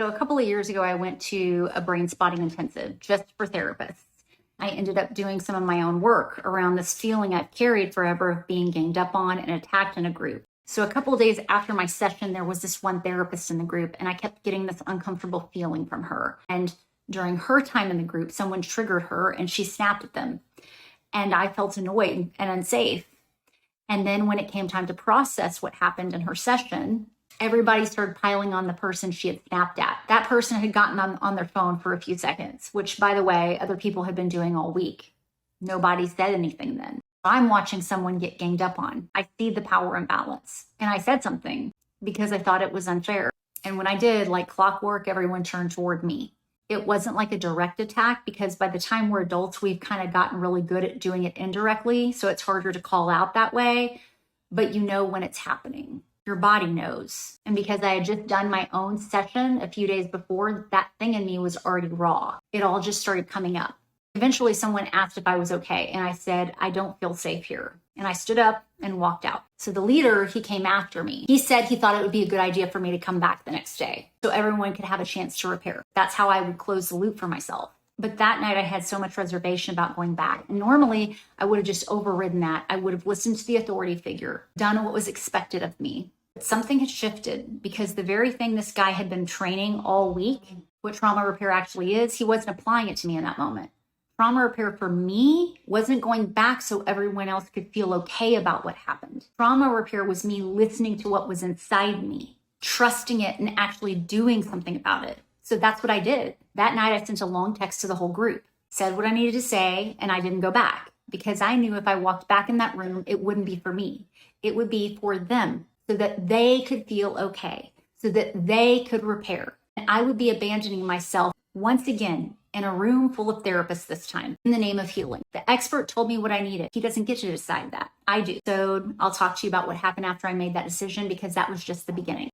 So a couple of years ago, I went to a brain spotting intensive just for therapists. I ended up doing some of my own work around this feeling I've carried forever of being ganged up on and attacked in a group. So a couple of days after my session, there was this one therapist in the group, and I kept getting this uncomfortable feeling from her. And during her time in the group, someone triggered her and she snapped at them. And I felt annoyed and unsafe. And then when it came time to process what happened in her session, everybody started piling on the person she had snapped at. That person had gotten on their phone for a few seconds, which, by the way, other people had been doing all week. Nobody said anything then. I'm watching someone get ganged up on. I see the power imbalance. And I said something because I thought it was unfair. And when I did, like clockwork, everyone turned toward me. It wasn't like a direct attack because by the time we're adults, we've kind of gotten really good at doing it indirectly. So it's harder to call out that way, but you know when it's happening. Your body knows. And because I had just done my own session a few days before, that thing in me was already raw. It all just started coming up. Eventually, someone asked if I was okay. And I said, I don't feel safe here. And I stood up and walked out. So the leader, he came after me. He said he thought it would be a good idea for me to come back the next day so everyone could have a chance to repair. That's how I would close the loop for myself. But that night I had so much reservation about going back. And normally I would have just overridden that. I would have listened to the authority figure, done what was expected of me. But something had shifted because the very thing this guy had been training all week, what trauma repair actually is, he wasn't applying it to me in that moment. Trauma repair for me wasn't going back so everyone else could feel okay about what happened. Trauma repair was me listening to what was inside me, trusting it and actually doing something about it. So that's what I did. That night I sent a long text to the whole group, said what I needed to say, and I didn't go back because I knew if I walked back in that room, it wouldn't be for me. It would be for them so that they could feel okay, so that they could repair. And I would be abandoning myself once again in a room full of therapists this time in the name of healing. The expert told me what I needed. He doesn't get to decide that. I do. So I'll talk to you about what happened after I made that decision because that was just the beginning.